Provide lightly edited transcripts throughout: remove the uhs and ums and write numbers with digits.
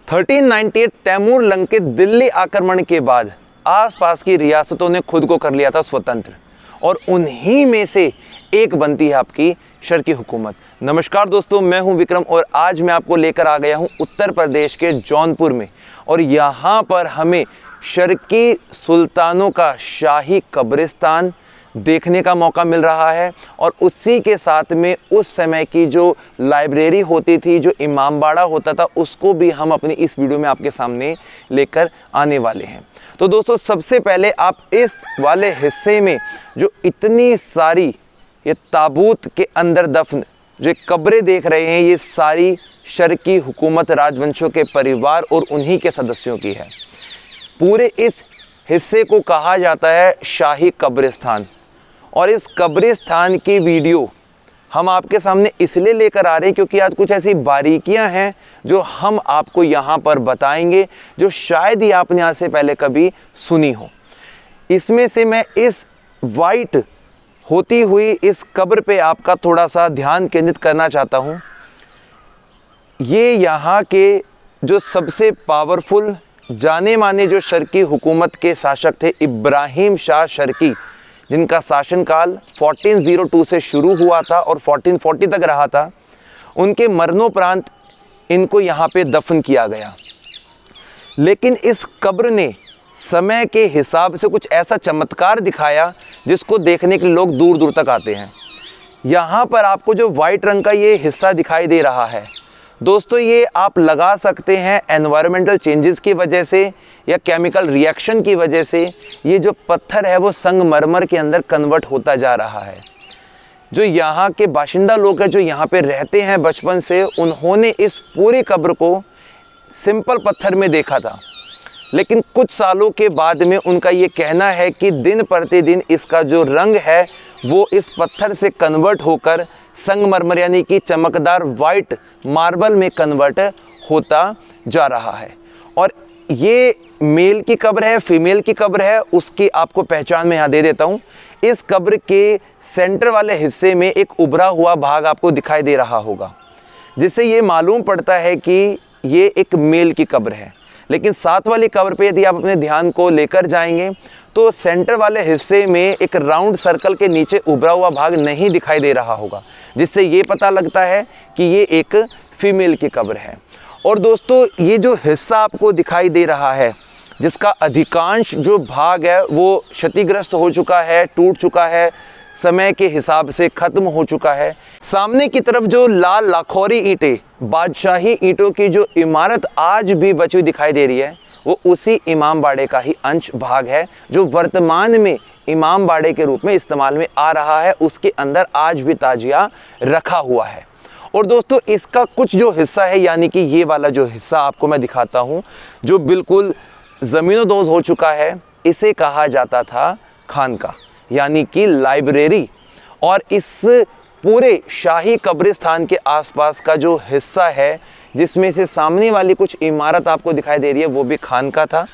1398 Taimur lung के दिल्ली आक्रमण के बाद आसपास की रियासतों ने खुद को कर लिया था स्वतंत्र, और उन्हीं में से एक बनती है आपकी शर्की हुकूमत। नमस्कार दोस्तों, मैं हूं विक्रम और आज मैं आपको लेकर आ गया हूं उत्तर प्रदेश के जौनपुर में, और यहाँ पर हमें शर्की सुल्तानों का शाही कब्रिस्तान देखने का मौका मिल रहा है। और उसी के साथ में उस समय की जो लाइब्रेरी होती थी, जो इमामबाड़ा होता था, उसको भी हम अपनी इस वीडियो में आपके सामने लेकर आने वाले हैं। तो दोस्तों, सबसे पहले आप इस वाले हिस्से में जो इतनी सारी ये ताबूत के अंदर दफन जो कब्रें देख रहे हैं, ये सारी शर्की हुकूमत राजवंशों के परिवार और उन्हीं के सदस्यों की है। पूरे इस हिस्से को कहा जाता है शाही कब्रिस्तान, और इस कब्रिस्तान की वीडियो हम आपके सामने इसलिए लेकर आ रहे हैं क्योंकि आज कुछ ऐसी बारीकियां हैं जो हम आपको यहाँ पर बताएंगे, जो शायद ही आपने आज से पहले कभी सुनी हो। इसमें से मैं इस वाइट होती हुई इस कब्र पे आपका थोड़ा सा ध्यान केंद्रित करना चाहता हूँ। ये यहाँ के जो सबसे पावरफुल जाने माने जो शर्की हुकूमत के शासक थे, इब्राहिम शाह शर्की, जिनका शासनकाल 1402 से शुरू हुआ था और 1440 तक रहा था। उनके मरणोपरांत इनको यहाँ पे दफन किया गया। लेकिन इस कब्र ने समय के हिसाब से कुछ ऐसा चमत्कार दिखाया जिसको देखने के लोग दूर दूर तक आते हैं। यहाँ पर आपको जो वाइट रंग का ये हिस्सा दिखाई दे रहा है दोस्तों, ये आप लगा सकते हैं एनवायरमेंटल चेंजेस की वजह से या केमिकल रिएक्शन की वजह से ये जो पत्थर है वो संगमरमर के अंदर कन्वर्ट होता जा रहा है। जो यहाँ के बाशिंदा लोग हैं, जो यहाँ पे रहते हैं बचपन से, उन्होंने इस पूरी कब्र को सिंपल पत्थर में देखा था। लेकिन कुछ सालों के बाद में उनका ये कहना है कि दिन प्रतिदिन इसका जो रंग है वो इस पत्थर से कन्वर्ट होकर संगमरमर यानी कि चमकदार वाइट मार्बल में कन्वर्ट होता जा रहा है। और ये मेल की कब्र है, फीमेल की कब्र है, उसकी आपको पहचान मैं यहाँ दे देता हूँ। इस कब्र के सेंटर वाले हिस्से में एक उभरा हुआ भाग आपको दिखाई दे रहा होगा, जिससे ये मालूम पड़ता है कि ये एक मेल की कब्र है। लेकिन साथ वाली कब्र पे यदि आप अपने ध्यान को लेकर जाएंगे तो सेंटर वाले हिस्से में एक राउंड सर्कल के नीचे उभरा हुआ भाग नहीं दिखाई दे रहा होगा, जिससे ये पता लगता है कि ये एक फीमेल की कब्र है। और दोस्तों, ये जो हिस्सा आपको दिखाई दे रहा है, जिसका अधिकांश जो भाग है वो क्षतिग्रस्त हो चुका है, टूट चुका है, समय के हिसाब से ख़त्म हो चुका है। सामने की तरफ जो लाल लाखौरी ईंटें, बादशाही ईंटों की जो इमारत आज भी बची हुई दिखाई दे रही है, वो उसी इमामबाड़े का ही अंश भाग है, जो वर्तमान में इमामबाड़े के रूप में इस्तेमाल में आ रहा है। उसके अंदर आज भी ताजिया रखा हुआ है। और दोस्तों, इसका कुछ जो हिस्सा है, यानी कि ये वाला जो हिस्सा आपको मैं दिखाता हूँ, जो बिल्कुल ज़मीनोदोज़ हो चुका है, इसे कहा जाता था खानका यानी कि लाइब्रेरी। और इस पूरे शाही कब्रिस्तान के आसपास का जो हिस्सा है, जिसमें से सामने वाली कुछ इमारत आपको दिखाई दे रही है, वो भी खानका था।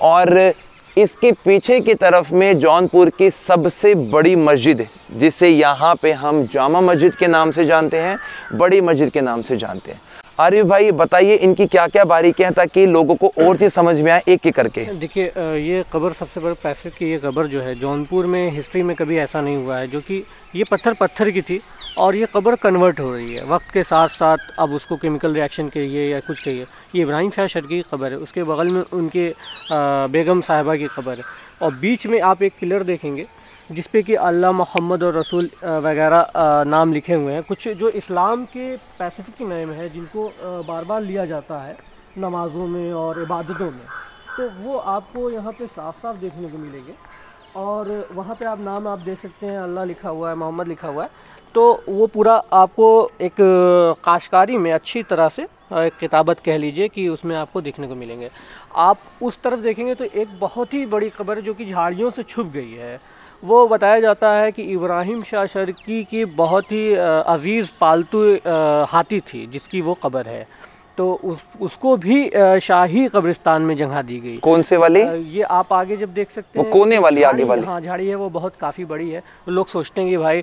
और इसके पीछे की तरफ में जौनपुर की सबसे बड़ी मस्जिद, जिसे यहाँ पे हम जामा मस्जिद के नाम से जानते हैं, बड़ी मस्जिद के नाम से जानते हैं। आरिफ भाई, बताइए इनकी क्या क्या बारीकियां हैं ताकि लोगों को और चीज़ समझ में आए एक एक करके। देखिए, ये कब्र सबसे बड़ा पैसे की ये कब्र जो है जौनपुर में हिस्ट्री में कभी ऐसा नहीं हुआ है, जो कि ये पत्थर की थी और ये कब्र कन्वर्ट हो रही है वक्त के साथ साथ। अब उसको केमिकल रिएक्शन कहिए या कुछ कहिए, ये इब्राहिम शाह शर्की की कब्र है। उसके बगल में उनके बेगम साहिबा की कब्र है, और बीच में आप एक पिलर देखेंगे जिस पे कि अल्लाह, मोहम्मद और रसूल वगैरह नाम लिखे हुए हैं। कुछ जो इस्लाम के पैसिफिक नेम है, जिनको बार बार लिया जाता है नमाज़ों में और इबादतों में, तो वो आपको यहाँ पे साफ साफ देखने को मिलेंगे। और वहाँ पे आप नाम आप देख सकते हैं, अल्लाह लिखा हुआ है, मोहम्मद लिखा हुआ है। तो वो पूरा आपको एक काशकारी में अच्छी तरह से किताबत कह लीजिए कि उसमें आपको देखने को मिलेंगे। आप उस तरफ देखेंगे तो एक बहुत ही बड़ी कब्र जो कि झाड़ियों से छुप गई है। वो बताया जाता है कि इब्राहिम शाह शर्की की बहुत ही अजीज़ पालतू हाथी थी, जिसकी वो कब्र है। तो उसको भी शाही कब्रिस्तान में जगह दी गई। कौन से वाली? ये आप आगे जब देख सकते हैं, वो कोने वाली आगे वाली? हाँ, झाड़ी है, वो बहुत काफ़ी बड़ी है। लोग सोचते हैं कि भाई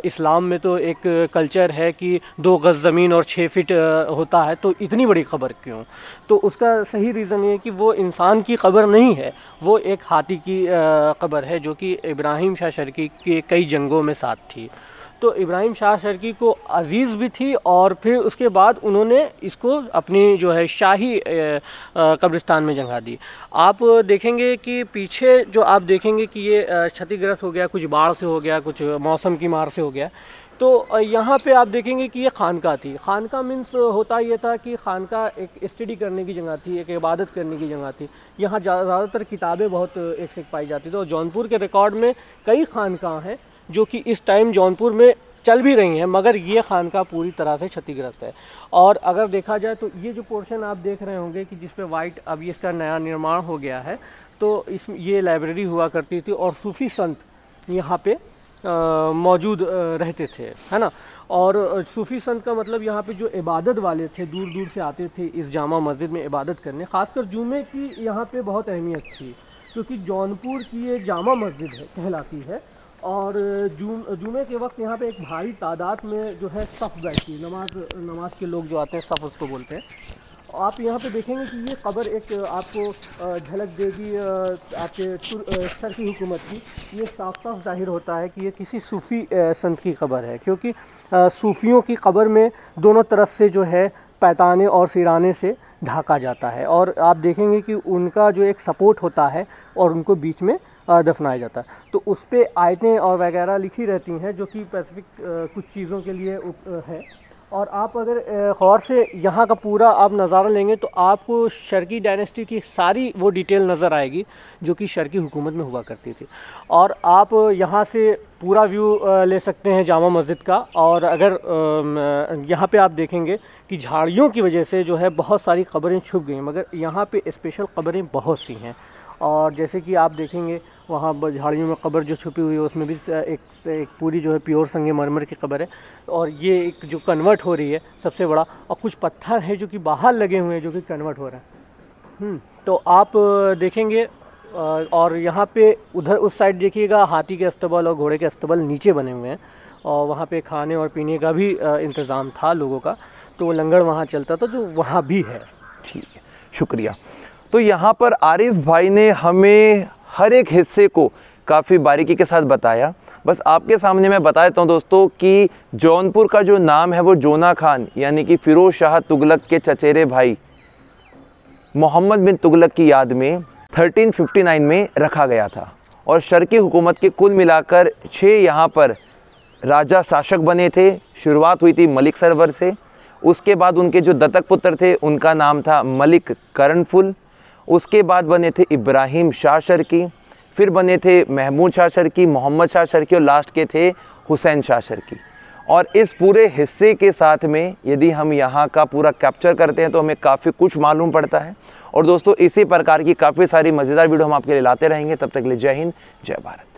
इस्लाम में तो एक कल्चर है कि 2 गज ज़मीन और 6 फीट होता है, तो इतनी बड़ी कब्र क्यों? तो उसका सही रीज़न ये है कि वो इंसान की कब्र नहीं है, वो एक हाथी की कब्र है, जो कि इब्राहिम शाह शर्की के कई जंगों में साथ थी। तो इब्राहिम शाह शर्की को अजीज़ भी थी, और फिर उसके बाद उन्होंने इसको अपनी जो है शाही कब्रिस्तान में जगह दी। आप देखेंगे कि पीछे जो आप देखेंगे कि ये क्षतिग्रस्त हो गया, कुछ बाढ़ से हो गया, कुछ मौसम की मार से हो गया। तो यहाँ पे आप देखेंगे कि ये खानका थी। खानका मीन्स होता ये था कि खानका एक स्टडी करने की जगह थी, एक इबादत करने की जगह थी। यहाँ ज़्यादातर किताबें बहुत एक से एक पाई जाती थी, और जौनपुर के रिकॉर्ड में कई खानका हैं जो कि इस टाइम जौनपुर में चल भी रही हैं, मगर ये खानका पूरी तरह से क्षतिग्रस्त है। और अगर देखा जाए तो ये जो पोर्शन आप देख रहे होंगे कि जिस पे वाइट अब इसका नया निर्माण हो गया है, तो ये लाइब्रेरी हुआ करती थी, और सूफ़ी संत यहाँ पे मौजूद रहते थे, है ना। और सूफ़ी संत का मतलब यहाँ पे जो इबादत वाले थे, दूर दूर से आते थे इस जामा मस्जिद में इबादत करने। ख़ासकर जुमे की यहाँ पे बहुत अहमियत थी, क्योंकि जौनपुर की ये जामा मस्जिद है कहलाती है, और जुमे के वक्त यहाँ पे एक भारी तादाद में जो है सफ़ बैठती है, नमाज के लोग जो आते हैं, सफ़ उसको बोलते हैं। आप यहाँ पे देखेंगे कि ये कब्र एक आपको झलक देगी आपके सर की हुकूमत की। ये साफ साफ जाहिर होता है कि ये किसी सूफ़ी संत की कब्र है, क्योंकि सूफ़ियों की कब्र में दोनों तरफ से जो है पैताने और सिराने से ढका जाता है, और आप देखेंगे कि उनका जो एक सपोर्ट होता है और उनको बीच में दफनाया जाता है। तो उस पर आयतें और वगैरह लिखी रहती हैं, जो कि स्पेसिफिक कुछ चीज़ों के लिए है। और आप अगर गौर से यहाँ का पूरा आप नज़ारा लेंगे तो आपको शर्की डायनेस्टी की सारी वो डिटेल नज़र आएगी जो कि शर्की हुकूमत में हुआ करती थी। और आप यहाँ से पूरा व्यू ले सकते हैं जामा मस्जिद का। और अगर यहाँ पे आप देखेंगे कि झाड़ियों की वजह से जो है बहुत सारी कब्रें छुप गई, मगर यहाँ पे स्पेशल कब्रें बहुत सी हैं। और जैसे कि आप देखेंगे वहाँ झाड़ियों में कब्र जो छुपी हुई है, उसमें भी एक पूरी जो है प्योर संगमरमर की कब्र है। और ये एक जो कन्वर्ट हो रही है सबसे बड़ा, और कुछ पत्थर है जो कि बाहर लगे हुए हैं जो कि कन्वर्ट हो रहा है। तो आप देखेंगे, और यहाँ पे उधर उस साइड देखिएगा हाथी के अस्तबल और घोड़े के अस्तबल नीचे बने हुए हैं, और वहाँ पे खाने और पीने का भी इंतज़ाम था लोगों का, तो वो लंगर वहाँ चलता था जो वहाँ भी है। ठीक है, शुक्रिया। तो यहाँ पर आरिफ भाई ने हमें हर एक हिस्से को काफ़ी बारीकी के साथ बताया। बस आपके सामने मैं बता देता हूँ दोस्तों कि जौनपुर का जो नाम है वो जोना खान यानी कि फ़िरोज़ शाह तुगलक के चचेरे भाई मोहम्मद बिन तुगलक की याद में 1359 में रखा गया था। और शर्की हुकूमत के कुल मिलाकर 6 यहाँ पर राजा शासक बने थे। शुरुआत हुई थी मलिक सरवर से, उसके बाद उनके जो दत्तक पुत्र थे उनका नाम था मलिक कर्णफुल, उसके बाद बने थे इब्राहिम शाह शर्की, फिर बने थे महमूद शाह शर्की, मोहम्मद शाह शर्की, और लास्ट के थे हुसैन शाह शर्की। और इस पूरे हिस्से के साथ में यदि हम यहाँ का पूरा कैप्चर करते हैं तो हमें काफ़ी कुछ मालूम पड़ता है। और दोस्तों इसी प्रकार की काफ़ी सारी मज़ेदार वीडियो हम आपके लिए लाते रहेंगे। तब तक के लिए जय हिंद, जय भारत।